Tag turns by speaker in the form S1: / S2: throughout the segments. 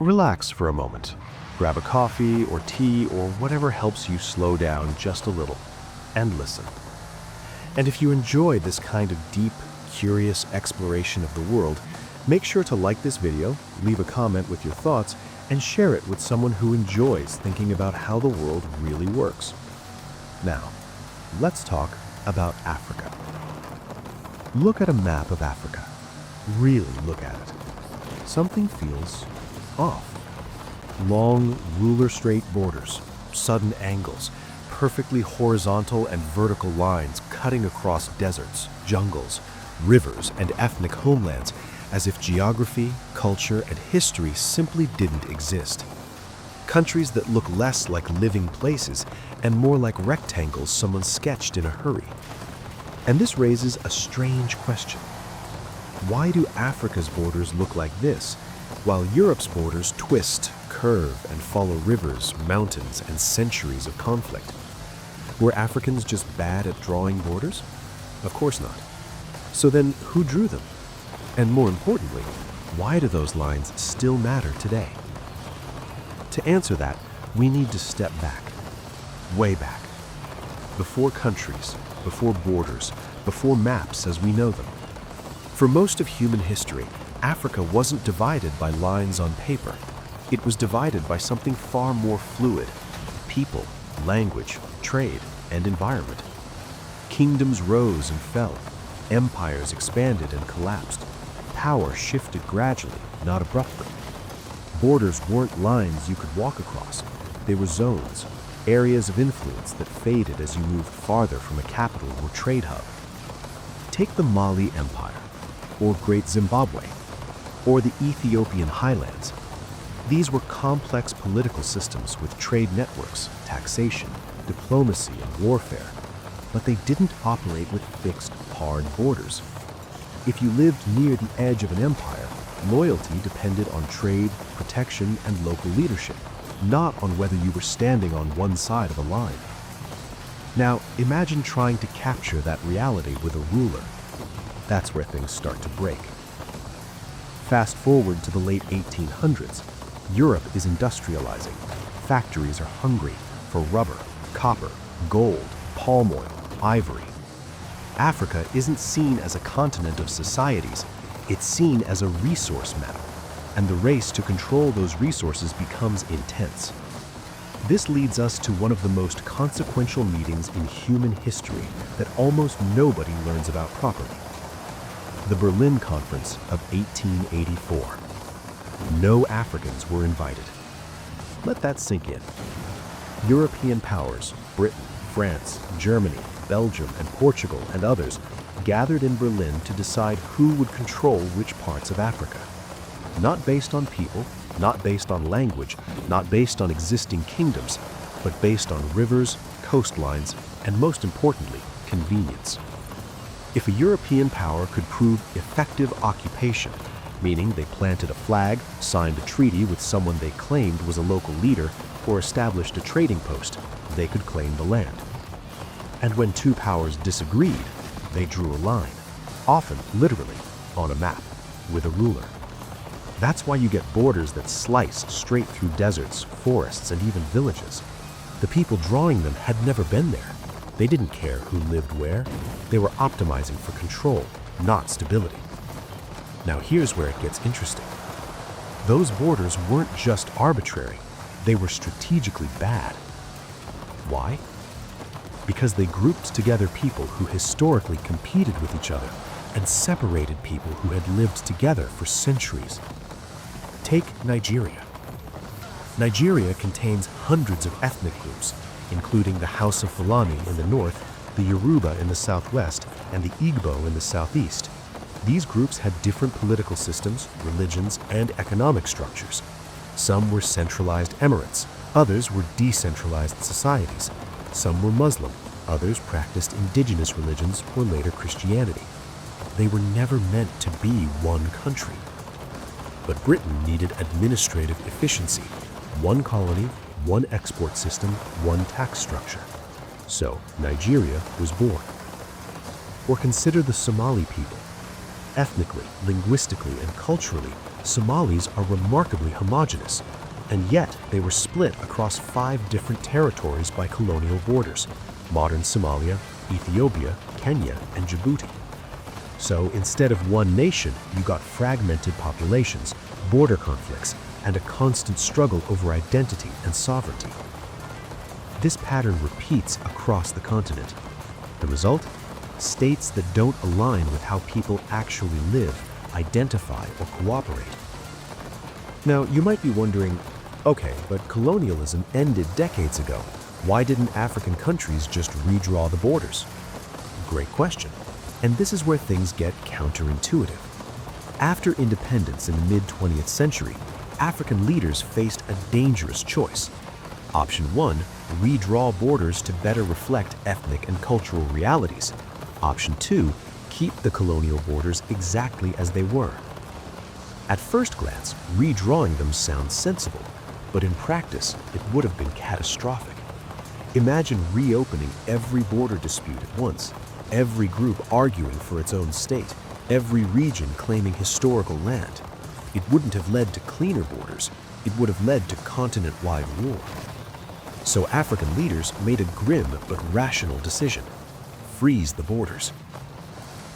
S1: Relax for a moment. Grab a coffee or tea or whatever helps you slow down just a little and listen. And if you enjoy this kind of deep, curious exploration of the world, make sure to like this video, leave a comment with your thoughts, and share it with someone who enjoys thinking about how the world really works. Now, let's talk about Africa. Look at a map of Africa. Really look at it. Something feels off. Long, ruler-straight borders, sudden angles, perfectly horizontal and vertical lines cutting across deserts, jungles, rivers, and ethnic homelands, as if geography, culture, and history simply didn't exist. Countries that look less like living places and more like rectangles someone sketched in a hurry. And this raises a strange question. Why do Africa's borders look like this, while Europe's borders twist, curve, and follow rivers, mountains, and centuries of conflict? Were Africans just bad at drawing borders? Of course not. So then, who drew them? And more importantly, why do those lines still matter today? To answer that, we need to step back, way back. Before countries, before borders, before maps as we know them. For most of human history, Africa wasn't divided by lines on paper. It was divided by something far more fluid: people, language, trade, and environment. Kingdoms rose and fell. Empires expanded and collapsed. Power shifted gradually, not abruptly. Borders weren't lines you could walk across. They were zones, areas of influence that faded as you moved farther from a capital or trade hub. Take the Mali Empire, or Great Zimbabwe, or the Ethiopian highlands. These were complex political systems with trade networks, taxation, diplomacy, and warfare, but they didn't operate with fixed, hard borders. If you lived near the edge of an empire, loyalty depended on trade, protection, and local leadership, not on whether you were standing on one side of a line. Now, imagine trying to capture that reality with a ruler. That's where things start to break. Fast forward to the late 1800s. Europe is industrializing. Factories are hungry for rubber, copper, gold, palm oil, ivory. Africa isn't seen as a continent of societies. It's seen as a resource map, and the race to control those resources becomes intense. This leads us to one of the most consequential meetings in human history that almost nobody learns about properly. The Berlin Conference of 1884. No Africans were invited. Let that sink in. European powers, Britain, France, Germany, Belgium, and Portugal, and others, gathered in Berlin to decide who would control which parts of Africa. Not based on people, not based on language, not based on existing kingdoms, but based on rivers, coastlines, and most importantly, convenience. If a European power could prove effective occupation, meaning they planted a flag, signed a treaty with someone they claimed was a local leader, or established a trading post, they could claim the land. And when two powers disagreed, they drew a line, often literally on a map, with a ruler. That's why you get borders that slice straight through deserts, forests, and even villages. The people drawing them had never been there. They didn't care who lived where. They were optimizing for control, not stability. Now here's where it gets interesting. Those borders weren't just arbitrary, they were strategically bad. Why? Because they grouped together people who historically competed with each other and separated people who had lived together for centuries. Take Nigeria. Nigeria contains hundreds of ethnic groups, including the House of Fulani in the north, the Yoruba in the southwest, and the Igbo in the southeast. These groups had different political systems, religions, and economic structures. Some were centralized emirates, others were decentralized societies. Some were Muslim, others practiced indigenous religions or later Christianity. They were never meant to be one country. But Britain needed administrative efficiency. One colony, one export system, one tax structure. So Nigeria was born. Or consider the Somali people. Ethnically, linguistically, and culturally, Somalis are remarkably homogeneous, and yet they were split across 5 different territories by colonial borders: modern Somalia, Ethiopia, Kenya, and Djibouti. So instead of one nation, you got fragmented populations, border conflicts, and a constant struggle over identity and sovereignty. This pattern repeats across the continent. The result? States that don't align with how people actually live, identify, or cooperate. Now, you might be wondering, okay, but colonialism ended decades ago. Why didn't African countries just redraw the borders? Great question. And this is where things get counterintuitive. After independence in the mid-20th century, African leaders faced a dangerous choice. Option 1, redraw borders to better reflect ethnic and cultural realities. Option 2, keep the colonial borders exactly as they were. At first glance, redrawing them sounds sensible, but in practice, it would have been catastrophic. Imagine reopening every border dispute at once, every group arguing for its own state, every region claiming historical land. It wouldn't have led to cleaner borders, it would have led to continent-wide war. So African leaders made a grim but rational decision: freeze the borders.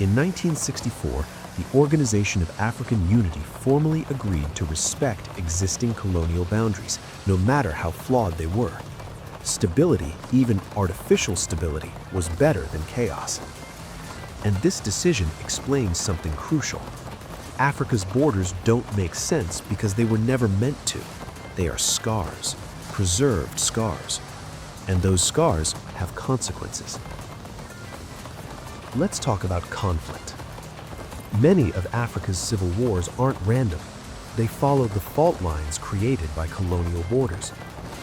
S1: In 1964, the Organization of African Unity formally agreed to respect existing colonial boundaries, no matter how flawed they were. Stability, even artificial stability, was better than chaos. And this decision explains something crucial. Africa's borders don't make sense because they were never meant to. They are scars, preserved scars. And those scars have consequences. Let's talk about conflict. Many of Africa's civil wars aren't random. They follow the fault lines created by colonial borders.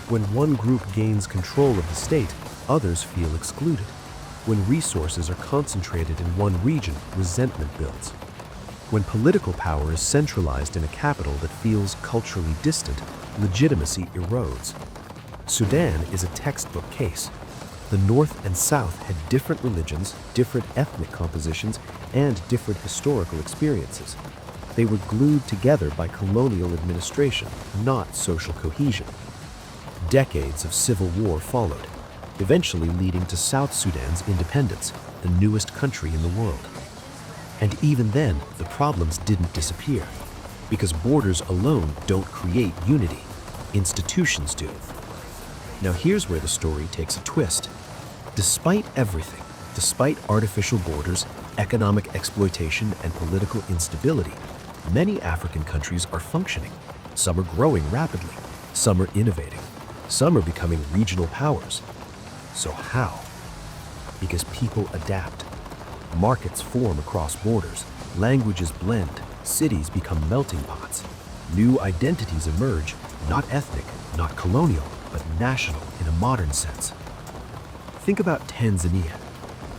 S1: When one group gains control of the state, others feel excluded. When resources are concentrated in one region, resentment builds. When political power is centralized in a capital that feels culturally distant, legitimacy erodes. Sudan is a textbook case. The North and South had different religions, different ethnic compositions, and different historical experiences. They were glued together by colonial administration, not social cohesion. Decades of civil war followed, eventually leading to South Sudan's independence, the newest country in the world. And even then, the problems didn't disappear, because borders alone don't create unity. Institutions do. Now here's where the story takes a twist. Despite everything, despite artificial borders, economic exploitation, and political instability, many African countries are functioning. Some are growing rapidly, some are innovating, some are becoming regional powers. So how? Because people adapt. Markets form across borders, languages blend, cities become melting pots. New identities emerge, not ethnic, not colonial, but national in a modern sense. Think about Tanzania.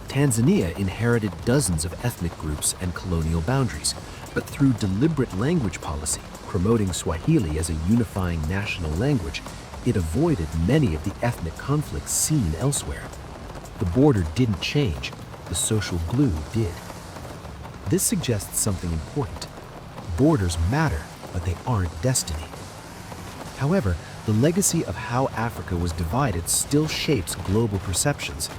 S1: Tanzania inherited dozens of ethnic groups and colonial boundaries, but through deliberate language policy, promoting Swahili as a unifying national language, it avoided many of the ethnic conflicts seen elsewhere. The border didn't change, the social glue did. This suggests something important. Borders matter, but they aren't destiny. However, the legacy of how Africa was divided still shapes global perceptions.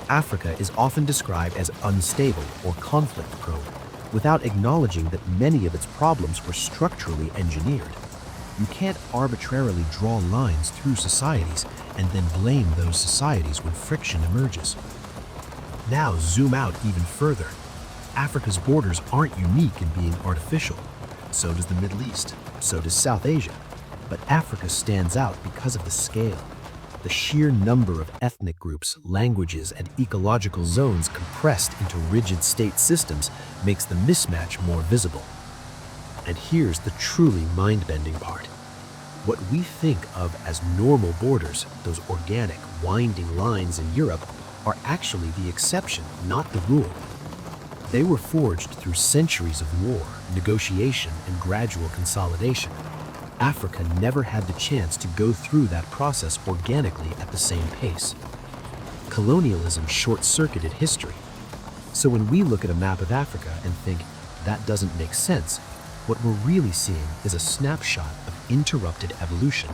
S1: Africa is often described as unstable or conflict-prone, without acknowledging that many of its problems were structurally engineered. You can't arbitrarily draw lines through societies and then blame those societies when friction emerges. Now zoom out even further. Africa's borders aren't unique in being artificial. So does the Middle East, so does South Asia. But Africa stands out because of the scale. The sheer number of ethnic groups, languages, and ecological zones compressed into rigid state systems makes the mismatch more visible. And here's the truly mind-bending part. What we think of as normal borders, those organic, winding lines in Europe, are actually the exception, not the rule. They were forged through centuries of war, negotiation, and gradual consolidation. Africa never had the chance to go through that process organically at the same pace. Colonialism short-circuited history. So when we look at a map of Africa and think, that doesn't make sense,
S2: What we're really seeing is a snapshot of interrupted evolution,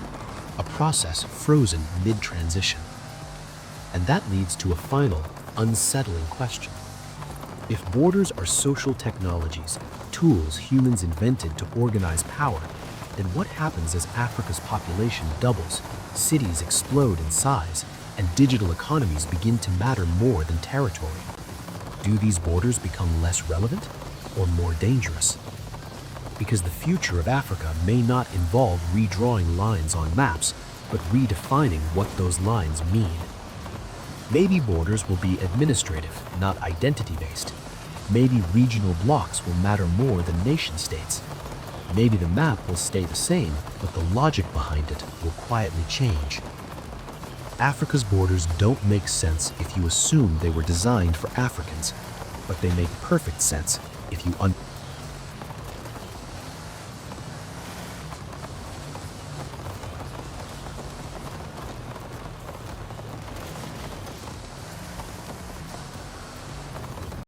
S2: a process frozen mid-transition. And that leads to a final, unsettling question. If borders are social technologies, tools humans invented to organize power, then what happens as Africa's population doubles, cities explode in size, and digital economies begin to matter more than territory? Do these borders become less relevant or more dangerous? Because the future of Africa may not involve redrawing lines on maps, but redefining what those lines mean. Maybe borders will be administrative, not identity-based. Maybe regional blocks will matter more than nation-states. Maybe the map will stay the same, but the logic behind it will quietly change. Africa's borders don't make sense if you assume they were designed for Africans, but they make perfect sense if you